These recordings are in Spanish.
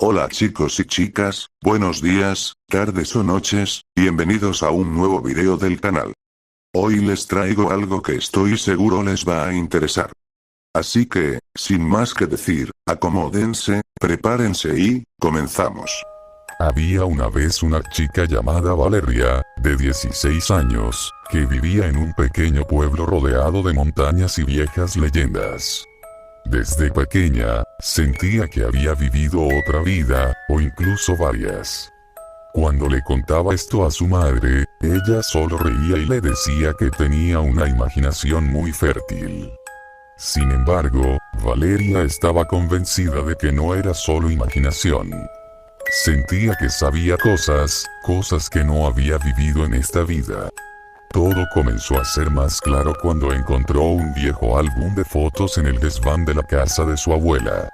Hola chicos y chicas, buenos días, tardes o noches, bienvenidos a un nuevo video del canal. Hoy les traigo algo que estoy seguro les va a interesar. Así que, sin más que decir, acomódense, prepárense y, comenzamos. Había una vez una chica llamada Valeria, de 16 años, que vivía en un pequeño pueblo rodeado de montañas y viejas leyendas. Desde pequeña, sentía que había vivido otra vida, o incluso varias. Cuando le contaba esto a su madre, ella solo reía y le decía que tenía una imaginación muy fértil. Sin embargo, Valeria estaba convencida de que no era solo imaginación. Sentía que sabía cosas que no había vivido en esta vida. Todo comenzó a ser más claro cuando encontró un viejo álbum de fotos en el desván de la casa de su abuela.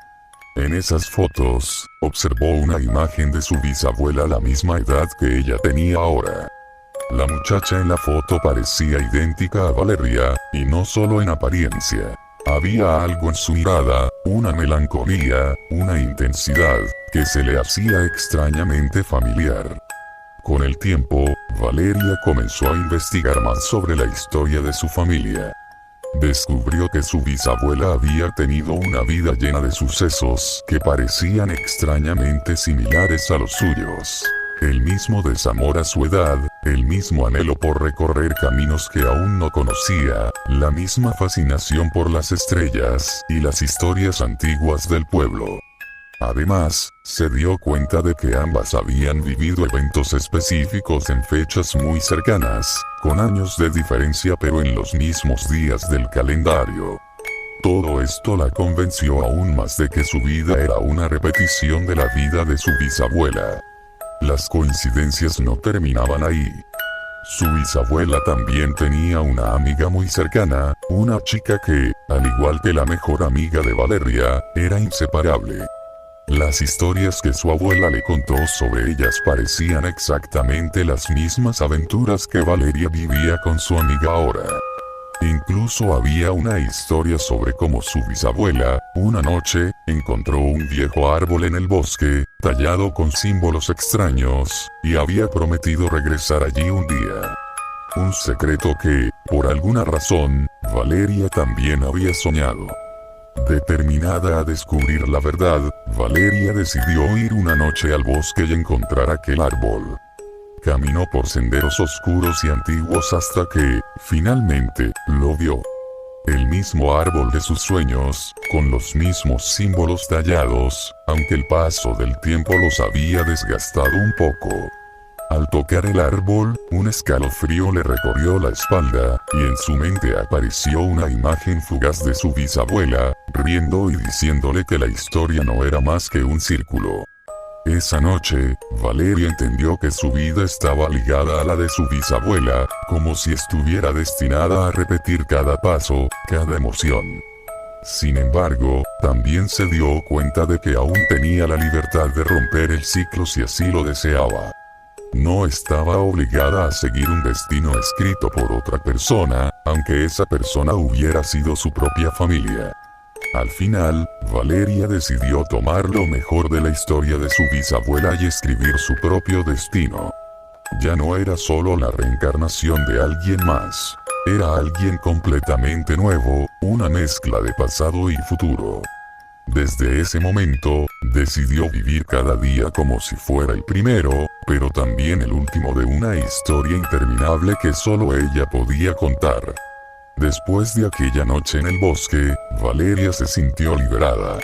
En esas fotos, observó una imagen de su bisabuela a la misma edad que ella tenía ahora. La muchacha en la foto parecía idéntica a Valeria, y no solo en apariencia. Había algo en su mirada, una melancolía, una intensidad, que se le hacía extrañamente familiar. Con el tiempo, Valeria comenzó a investigar más sobre la historia de su familia. Descubrió que su bisabuela había tenido una vida llena de sucesos que parecían extrañamente similares a los suyos. El mismo desamor a su edad, el mismo anhelo por recorrer caminos que aún no conocía, la misma fascinación por las estrellas y las historias antiguas del pueblo. Además, se dio cuenta de que ambas habían vivido eventos específicos en fechas muy cercanas, con años de diferencia pero en los mismos días del calendario. Todo esto la convenció aún más de que su vida era una repetición de la vida de su bisabuela. Las coincidencias no terminaban ahí. Su bisabuela también tenía una amiga muy cercana, una chica que, al igual que la mejor amiga de Valeria, era inseparable. Las historias que su abuela le contó sobre ellas parecían exactamente las mismas aventuras que Valeria vivía con su amiga ahora. Incluso había una historia sobre cómo su bisabuela, una noche, encontró un viejo árbol en el bosque, tallado con símbolos extraños, y había prometido regresar allí un día. Un secreto que, por alguna razón, Valeria también había soñado. Determinada a descubrir la verdad, Valeria decidió ir una noche al bosque y encontrar aquel árbol. Caminó por senderos oscuros y antiguos hasta que, finalmente, lo vio. El mismo árbol de sus sueños, con los mismos símbolos tallados, aunque el paso del tiempo los había desgastado un poco. Al tocar el árbol, un escalofrío le recorrió la espalda, y en su mente apareció una imagen fugaz de su bisabuela, riendo y diciéndole que la historia no era más que un círculo. Esa noche, Valeria entendió que su vida estaba ligada a la de su bisabuela, como si estuviera destinada a repetir cada paso, cada emoción. Sin embargo, también se dio cuenta de que aún tenía la libertad de romper el ciclo si así lo deseaba. No estaba obligada a seguir un destino escrito por otra persona, aunque esa persona hubiera sido su propia familia. Al final, Valeria decidió tomar lo mejor de la historia de su bisabuela y escribir su propio destino. Ya no era solo la reencarnación de alguien más. Era alguien completamente nuevo, una mezcla de pasado y futuro. Desde ese momento, decidió vivir cada día como si fuera el primero, pero también el último de una historia interminable que solo ella podía contar. Después de aquella noche en el bosque, Valeria se sintió liberada.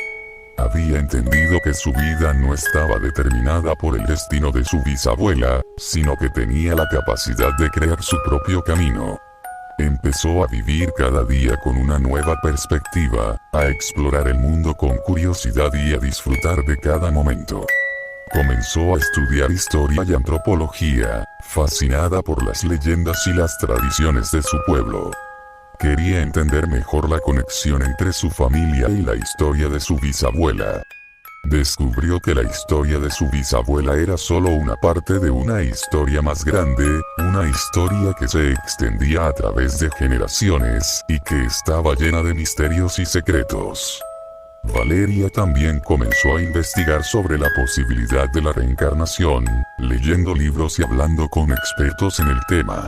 Había entendido que su vida no estaba determinada por el destino de su bisabuela, sino que tenía la capacidad de crear su propio camino. Empezó a vivir cada día con una nueva perspectiva, a explorar el mundo con curiosidad y a disfrutar de cada momento. Comenzó a estudiar historia y antropología, fascinada por las leyendas y las tradiciones de su pueblo. Quería entender mejor la conexión entre su familia y la historia de su bisabuela. Descubrió que la historia de su bisabuela era solo una parte de una historia más grande, una historia que se extendía a través de generaciones, y que estaba llena de misterios y secretos. Valeria también comenzó a investigar sobre la posibilidad de la reencarnación, leyendo libros y hablando con expertos en el tema.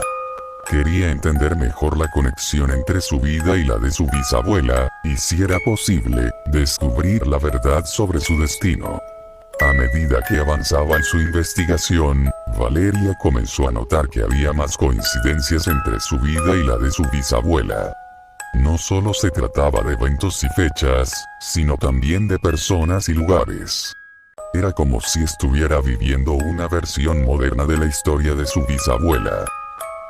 Quería entender mejor la conexión entre su vida y la de su bisabuela, y si era posible, descubrir la verdad sobre su destino. A medida que avanzaba en su investigación, Valeria comenzó a notar que había más coincidencias entre su vida y la de su bisabuela. No solo se trataba de eventos y fechas, sino también de personas y lugares. Era como si estuviera viviendo una versión moderna de la historia de su bisabuela.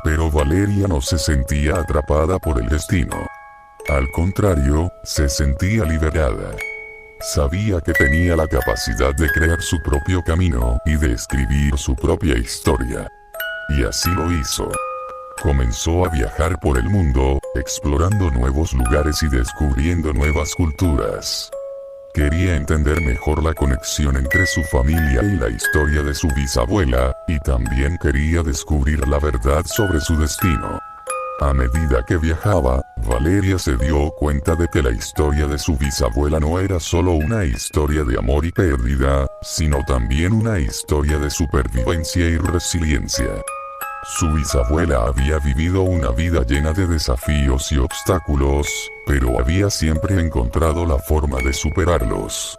Pero Valeria no se sentía atrapada por el destino. Al contrario, se sentía liberada. Sabía que tenía la capacidad de crear su propio camino y de escribir su propia historia. Y así lo hizo. Comenzó a viajar por el mundo, explorando nuevos lugares y descubriendo nuevas culturas. Quería entender mejor la conexión entre su familia y la historia de su bisabuela, y también quería descubrir la verdad sobre su destino. A medida que viajaba, Valeria se dio cuenta de que la historia de su bisabuela no era solo una historia de amor y pérdida, sino también una historia de supervivencia y resiliencia. Su bisabuela había vivido una vida llena de desafíos y obstáculos, pero había siempre encontrado la forma de superarlos.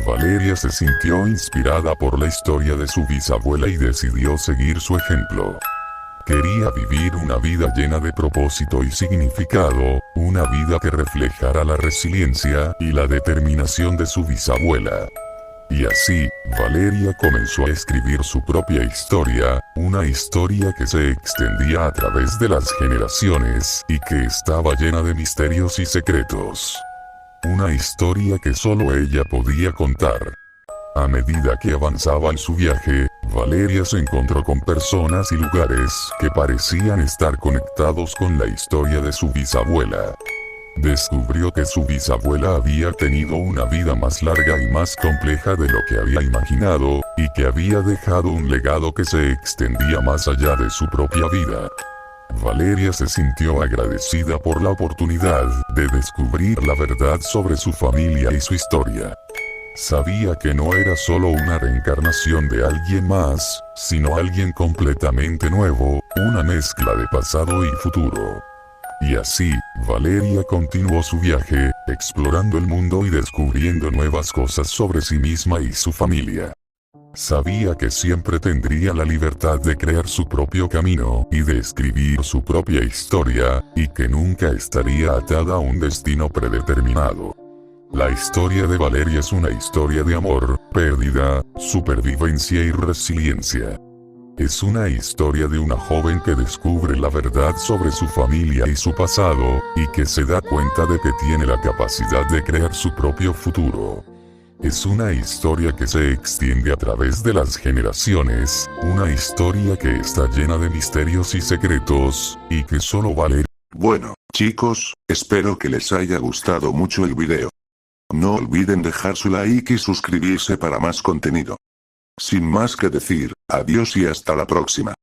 Valeria se sintió inspirada por la historia de su bisabuela y decidió seguir su ejemplo. Quería vivir una vida llena de propósito y significado, una vida que reflejara la resiliencia y la determinación de su bisabuela. Y así, Valeria comenzó a escribir su propia historia, una historia que se extendía a través de las generaciones y que estaba llena de misterios y secretos. Una historia que solo ella podía contar. A medida que avanzaba en su viaje, Valeria se encontró con personas y lugares que parecían estar conectados con la historia de su bisabuela. Descubrió que su bisabuela había tenido una vida más larga y más compleja de lo que había imaginado, y que había dejado un legado que se extendía más allá de su propia vida. Valeria se sintió agradecida por la oportunidad de descubrir la verdad sobre su familia y su historia. Sabía que no era solo una reencarnación de alguien más, sino alguien completamente nuevo, una mezcla de pasado y futuro. Y así, Valeria continuó su viaje, explorando el mundo y descubriendo nuevas cosas sobre sí misma y su familia. Sabía que siempre tendría la libertad de crear su propio camino y de escribir su propia historia, y que nunca estaría atada a un destino predeterminado. La historia de Valeria es una historia de amor, pérdida, supervivencia y resiliencia. Es una historia de una joven que descubre la verdad sobre su familia y su pasado, y que se da cuenta de que tiene la capacidad de crear su propio futuro. Es una historia que se extiende a través de las generaciones, una historia que está llena de misterios y secretos, y que solo Valeria. Bueno, chicos, espero que les haya gustado mucho el video. No olviden dejar su like y suscribirse para más contenido. Sin más que decir, adiós y hasta la próxima.